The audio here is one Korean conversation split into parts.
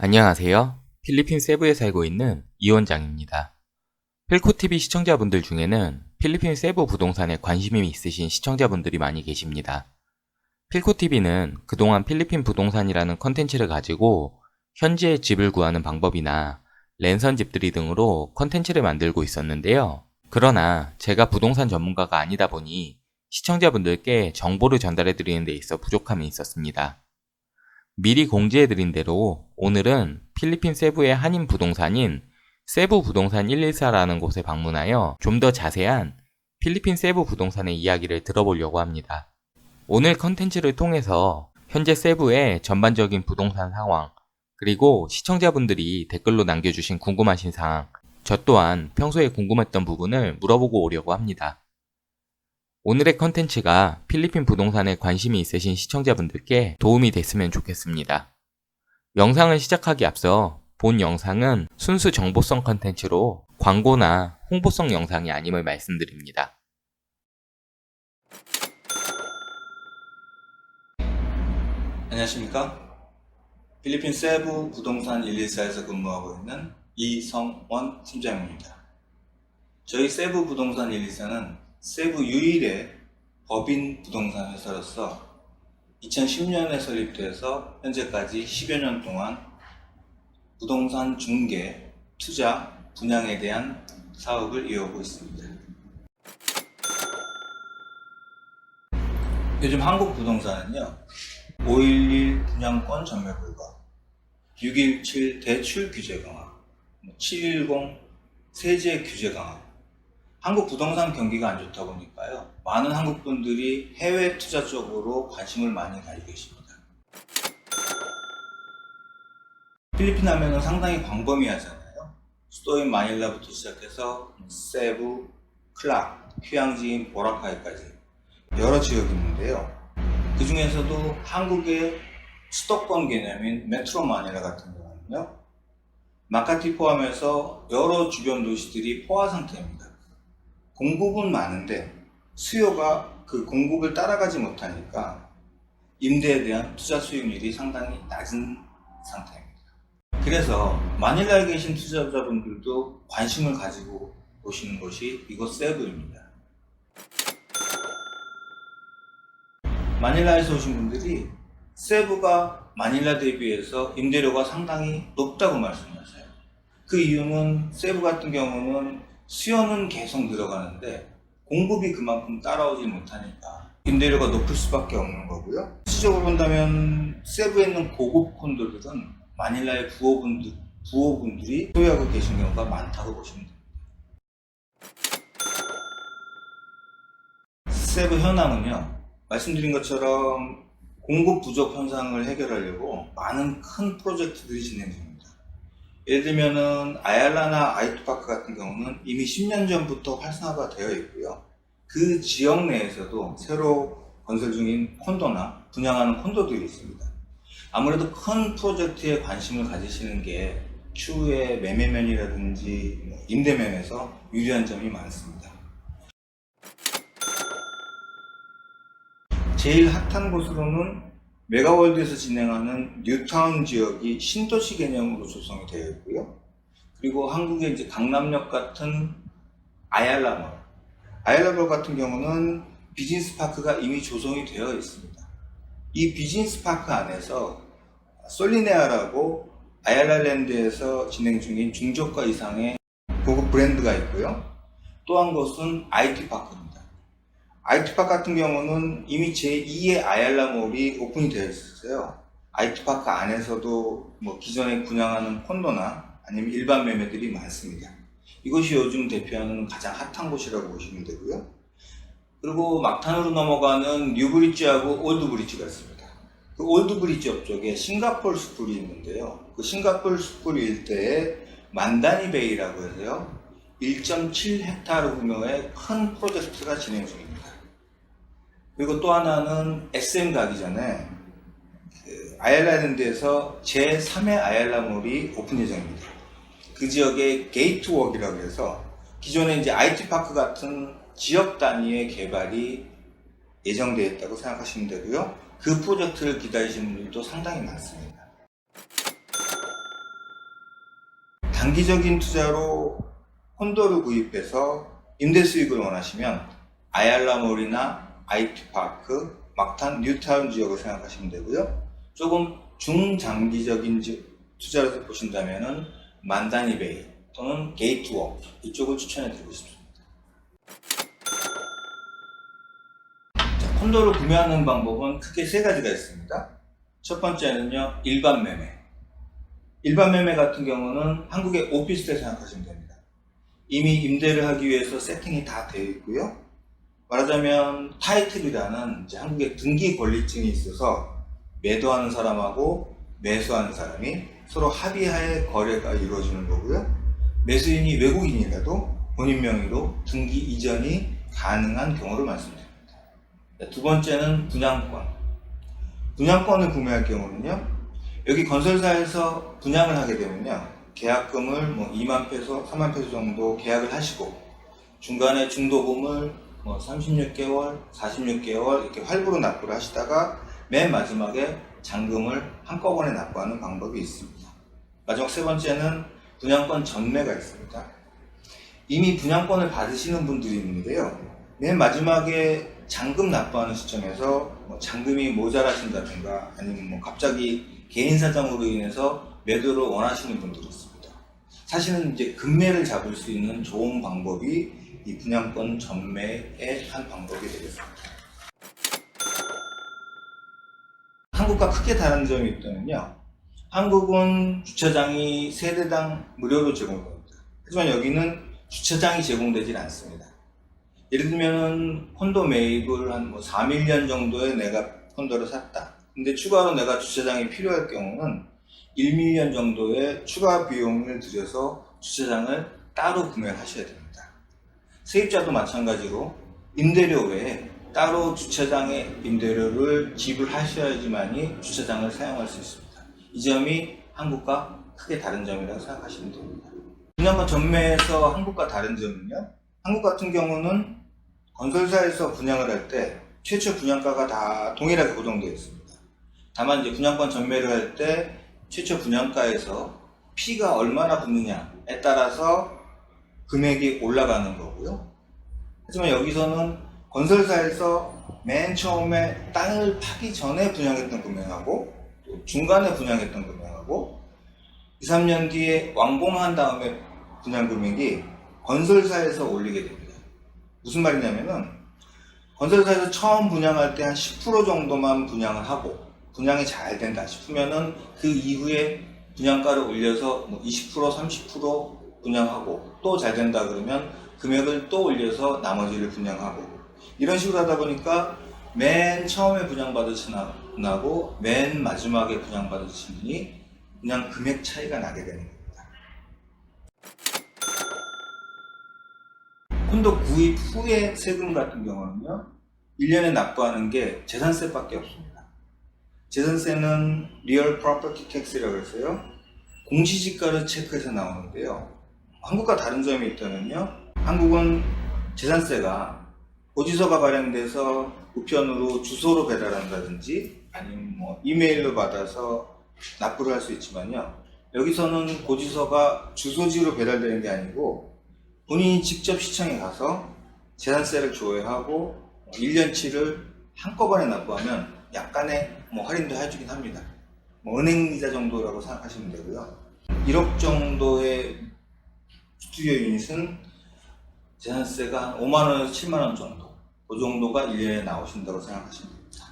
안녕하세요. 필리핀 세부에 살고 있는 이원장입니다. 필코TV 시청자분들 중에는 필리핀 세부 부동산에 관심이 있으신 시청자분들이 많이 계십니다. 필코TV는 그동안 필리핀 부동산이라는 컨텐츠를 가지고 현지의 집을 구하는 방법이나 랜선 집들이 등으로 컨텐츠를 만들고 있었는데요. 그러나 제가 부동산 전문가가 아니다 보니 시청자분들께 정보를 전달해 드리는 데 있어 부족함이 있었습니다. 미리 공지해드린 대로 오늘은 필리핀 세부의 한인 부동산인 세부 부동산 114라는 곳에 방문하여 좀 더 자세한 필리핀 세부 부동산의 이야기를 들어보려고 합니다. 오늘 컨텐츠를 통해서 현재 세부의 전반적인 부동산 상황, 그리고 시청자분들이 댓글로 남겨주신 궁금하신 사항, 저 또한 평소에 궁금했던 부분을 물어보고 오려고 합니다. 오늘의 컨텐츠가 필리핀 부동산에 관심이 있으신 시청자분들께 도움이 됐으면 좋겠습니다. 영상을 시작하기 앞서 본 영상은 순수 정보성 컨텐츠로 광고나 홍보성 영상이 아님을 말씀드립니다. 안녕하십니까? 필리핀 세부 부동산 114에서 근무하고 있는 이성원 팀장입니다. 저희 세부 부동산 114는 세부 유일의 법인 부동산 회사로서 2010년에 설립돼서 현재까지 10여 년 동안 부동산 중개, 투자, 분양에 대한 사업을 이어오고 있습니다. 요즘 한국 부동산은요, 5.11 분양권 전매 불가, 6.17 대출 규제 강화, 7.10 세제 규제 강화, 한국 부동산 경기가 안 좋다 보니까요, 많은 한국 분들이 해외 투자 쪽으로 관심을 많이 가지고 계십니다. 필리핀 하면은 상당히 광범위하잖아요. 수도인 마닐라부터 시작해서 세부, 클락, 휴양지인 보라카이까지 여러 지역이 있는데요. 그 중에서도 한국의 수도권 개념인 메트로 마닐라 같은 경우는요, 마카티 포함해서 여러 주변 도시들이 포화 상태입니다. 공급은 많은데 수요가 그 공급을 따라가지 못하니까 임대에 대한 투자 수익률이 상당히 낮은 상태입니다. 그래서 마닐라에 계신 투자자분들도 관심을 가지고 오시는 곳이 이곳 세부입니다. 마닐라에서 오신 분들이 세부가 마닐라 대비해서 임대료가 상당히 높다고 말씀하세요. 그 이유는 세부 같은 경우는 수요는 계속 늘어가는데 공급이 그만큼 따라오지 못하니까 임대료가 높을 수밖에 없는 거고요. 실질적으로 본다면 세부에 있는 고급 콘도들은 마닐라의 부호분들이 소유하고 계신 경우가 많다고 보시면 됩니다. 세부 현황은요, 말씀드린 것처럼 공급 부족 현상을 해결하려고 많은 큰 프로젝트들이 진행 중입니다. 예를 들면은 아얄라나 아이트파크 같은 경우는 이미 10년 전부터 활성화가 되어 있고요. 그 지역 내에서도 새로 건설 중인 콘도나 분양하는 콘도들이 있습니다. 아무래도 큰 프로젝트에 관심을 가지시는 게 추후에 매매면이라든지 임대면에서 유리한 점이 많습니다. 제일 핫한 곳으로는 메가월드에서 진행하는 뉴타운 지역이 신도시 개념으로 조성이 되어 있고요. 그리고 한국의 이제 강남역 같은 아얄라몰 같은 경우는 비즈니스 파크가 이미 조성이 되어 있습니다. 이 비즈니스 파크 안에서 솔리네아라고 아얄라랜드에서 진행 중인 중저가 이상의 고급 브랜드가 있고요. 또 한 곳은 IT 파크입니다. 아이트파크 같은 경우는 이미 제2의 아얄라몰이 오픈이 되어 있었어요. 아이트파크 안에서도 기존에 분양하는 콘도나 아니면 일반 매매들이 많습니다. 이것이 요즘 대표하는 가장 핫한 곳이라고 보시면 되고요. 그리고 막탄으로 넘어가는 뉴브리지하고 올드브리지가 있습니다. 그 올드브리지 옆쪽에 싱가포르 스쿨이 있는데요. 그 싱가포르 스쿨 일대에 만다니 베이라고 해서요, 1.7헥타르 규모의 큰 프로젝트가 진행 중입니다. 그리고 또 하나는 SM 가기 전에 아얄라랜드에서 제3의 아얄라몰이 오픈 예정입니다. 그 지역에 게이트웍이라고 해서 기존에 이제 IT파크 같은 지역 단위의 개발이 예정되어 있다고 생각하시면 되고요. 그 프로젝트를 기다리시는 분들도 상당히 많습니다. 단기적인 투자로 콘도를 구입해서 임대 수익을 원하시면 아얄라몰이나 IT파크, 막탄, 뉴타운 지역을 생각하시면 되고요. 조금 중장기적인 투자를 보신다면 만다니베이 또는 게이트웍 이쪽을 추천해 드리고 싶습니다. 자, 콘도를 구매하는 방법은 크게 세 가지가 있습니다. 첫 번째는요, 일반 매매. 일반 매매 같은 경우는 한국의 오피스텔 생각하시면 됩니다. 이미 임대를 하기 위해서 세팅이 다 되어 있고요. 말하자면 타이틀이라는 이제 한국의 등기 권리증이 있어서 매도하는 사람하고 매수하는 사람이 서로 합의하에 거래가 이루어지는 거고요. 매수인이 외국인이라도 본인 명의로 등기 이전이 가능한 경우를 말씀드립니다. 두 번째는 분양권. 분양권을 구매할 경우는요, 여기 건설사에서 분양을 하게 되면요, 계약금을 뭐 2만 페소, 3만 페소 정도 계약을 하시고 중간에 중도금을 뭐 36개월, 46개월 이렇게 할부로 납부를 하시다가 맨 마지막에 잔금을 한꺼번에 납부하는 방법이 있습니다. 마지막 세 번째는 분양권 전매가 있습니다. 이미 분양권을 받으시는 분들이 있는데요, 맨 마지막에 잔금 납부하는 시점에서 뭐 잔금이 모자라신다든가 아니면 뭐 갑자기 개인 사정으로 인해서 매도를 원하시는 분들이 있습니다. 사실은 이제 금매를 잡을 수 있는 좋은 방법이 이 분양권 전매의 한 방법이 되겠습니다. 한국과 크게 다른 점이 있다면요, 한국은 주차장이 세대당 무료로 제공됩니다. 하지만 여기는 주차장이 제공되질 않습니다. 예를 들면 콘도 매입을 한 뭐 4밀리언 정도에 내가 콘도를 샀다. 근데 추가로 내가 주차장이 필요할 경우는 1밀리언 정도의 추가 비용을 들여서 주차장을 따로 구매하셔야 됩니다. 세입자도 마찬가지로 임대료 외에 따로 주차장의 임대료를 지불하셔야지만이 주차장을 사용할 수 있습니다. 이 점이 한국과 크게 다른 점이라고 생각하시면 됩니다. 분양권 전매에서 한국과 다른 점은요, 한국 같은 경우는 건설사에서 분양을 할 때 최초 분양가가 다 동일하게 고정되어 있습니다. 다만 이제 분양권 전매를 할 때 최초 분양가에서 피가 얼마나 붙느냐에 따라서 금액이 올라가는 거고요. 하지만 여기서는 건설사에서 맨 처음에 땅을 파기 전에 분양했던 금액하고 또 중간에 분양했던 금액하고 2, 3년 뒤에 완공한 다음에 분양 금액이 건설사에서 올리게 됩니다. 무슨 말이냐면은 건설사에서 처음 분양할 때 한 10% 정도만 분양을 하고 분양이 잘 된다 싶으면은 그 이후에 분양가를 올려서 뭐 20%, 30% 분양하고 또 잘 된다 그러면 금액을 또 올려서 나머지를 분양하고 이런 식으로 하다 보니까 맨 처음에 분양받으신 분하고 맨 마지막에 분양받으신 분이 그냥 금액 차이가 나게 되는 겁니다. 콘도 구입 후의 세금 같은 경우는요, 1년에 납부하는 게 재산세밖에 없습니다. 재산세는 Real Property Tax라고 해서요, 공시지가를 체크해서 나오는데요, 한국과 다른 점이 있다면요, 한국은 재산세가 고지서가 발행돼서 우편으로 주소로 배달한다든지 아니면 뭐 이메일로 받아서 납부를 할 수 있지만요, 여기서는 고지서가 주소지로 배달되는 게 아니고 본인이 직접 시청에 가서 재산세를 조회하고 1년치를 한꺼번에 납부하면 약간의 뭐 할인도 해주긴 합니다. 뭐 은행이자 정도라고 생각하시면 되고요. 1억 정도의 스튜디오 유닛은 재산세가 한 5만원에서 7만원 정도, 그 정도가 1년에 나오신다고 생각하시면 됩니다.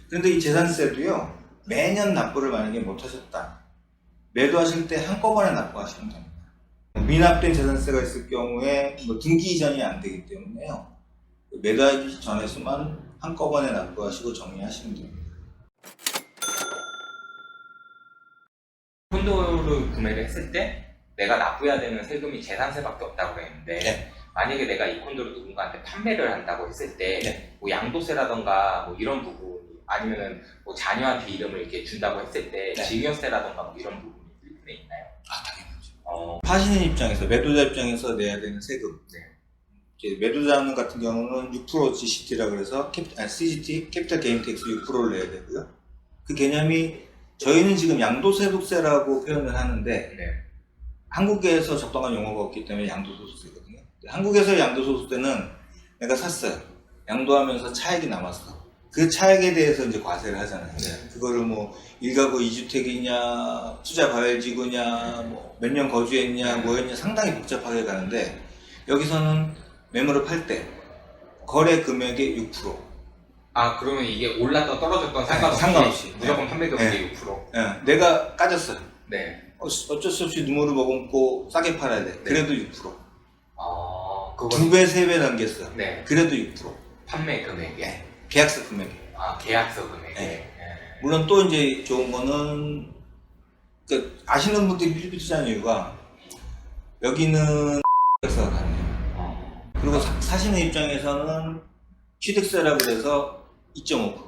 그런데 이 재산세도요, 매년 납부를 만약에 못하셨다, 매도하실 때 한꺼번에 납부하시면 됩니다. 미납된 재산세가 있을 경우에 뭐 등기 이전이 안 되기 때문에요, 매도하기 전에서만 한꺼번에 납부하시고 정리하시면 됩니다. 콘도를 구매를 했을 때 내가 납부해야 되는 세금이 재산세밖에 없다고 했는데, 네. 만약에 내가 이 콘도를 누군가한테 판매를 한다고 했을 때 네. 뭐 양도세라던가 뭐 이런 부분, 아니면은 뭐 자녀한테 이름을 이렇게 준다고 했을 때 네. 증여세라던가 뭐 이런 부분이 필리핀에 있나요? 당연하죠. 파시는 입장에서, 매도자 입장에서 내야 되는 세금. 이제 매도자 같은 경우는 6% GCT라고 해서 CGT, 캐피탈 게인 텍스 6%를 내야 되고요. 그 개념이 저희는 지금 양도소득세라고 표현을 하는데, 네. 한국에서 적당한 용어가 없기 때문에 양도소득세거든요. 한국에서 양도소득세는 내가 샀어요. 양도하면서 차액이 남았어. 그 차액에 대해서 이제 과세를 하잖아요. 네. 그거를 뭐 1가구 2주택이냐, 투자 과열지구냐, 뭐 몇 년 거주했냐, 뭐였냐 상당히 복잡하게 가는데 여기서는 매물을 팔 때 거래 금액의 6%. 아, 그러면 이게 올랐던 떨어졌던 상관없이. 무조건 네. 판매 금액의 6%. 예, 내가 까졌어요. 네. 어쩔 수 없이 눈물을 머금고 싸게 팔아야 돼. 그래도 6%. 아, 그건 2배, 3배 남겼어. 네. 그래도 6%. 판매 금액에. 예, 계약서 금액이. 아, 계약서 금액에. 네. 물론 또 이제 좋은 거는, 그 아시는 분들이 필리핀 투자하는 이유가, 여기는 계약서가 가능해요. 그리고 사시는 입장에서는 취득세라고 그래서 2.5%.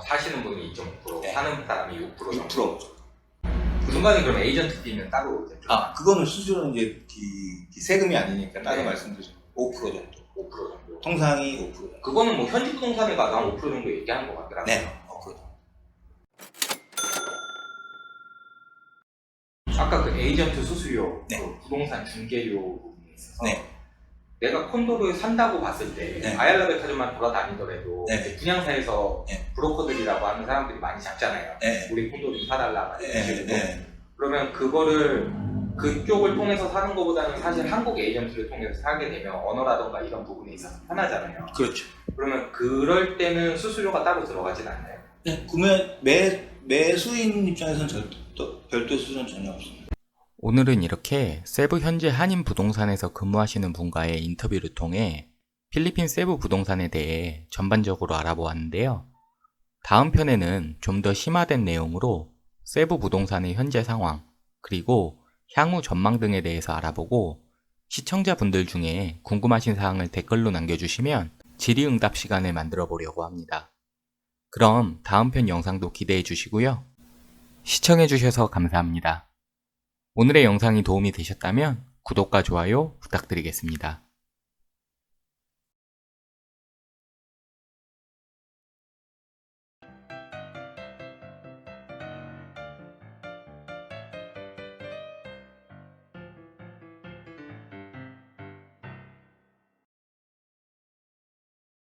사시는 분이 2.5%, 네. 사는 사람이 6% 정도. 6%. 그 중간에 그럼 에이전트 비는 따로 이제 아, 그거는 수수료는 이제 세금이 아니니까 따로 네. 말씀드리죠. 5% 정도. 5% 정도. 통상이 5%. 정도. 그거는 뭐 현지 부동산에 가도 한 5% 정도 얘기하는 것 같더라고요. 네, 5% 정도. 아까 그 에이전트 수수료, 네. 그 부동산 중개료 부분에 있어서 네. 내가 콘도를 산다고 봤을 때 네. 아얄라 백화점만 돌아다니더라도 네. 이제 분양사에서 네. 브로커들이라고 하는 사람들이 많이 잡잖아요. 네. 우리 콘도 좀 사달라 막 이런 네. 식으로. 네. 그러면 그거를 그쪽을 통해서 사는 것보다는 사실 한국 에이전트를 통해서 사게 되면 언어라던가 이런 부분에 있어서 편하잖아요. 그렇죠. 그러면 그럴 때는 수수료가 따로 들어가진 않나요? 네, 매수인 입장에서는 별도 수수료는 전혀 없습니다. 오늘은 이렇게 세부 현재 한인 부동산에서 근무하시는 분과의 인터뷰를 통해 필리핀 세부 부동산에 대해 전반적으로 알아보았는데요. 다음 편에는 좀 더 심화된 내용으로 세부 부동산의 현재 상황, 그리고 향후 전망 등에 대해서 알아보고 시청자분들 중에 궁금하신 사항을 댓글로 남겨주시면 질의응답 시간을 만들어 보려고 합니다. 그럼 다음 편 영상도 기대해 주시고요. 시청해 주셔서 감사합니다. 오늘의 영상이 도움이 되셨다면 구독과 좋아요 부탁드리겠습니다.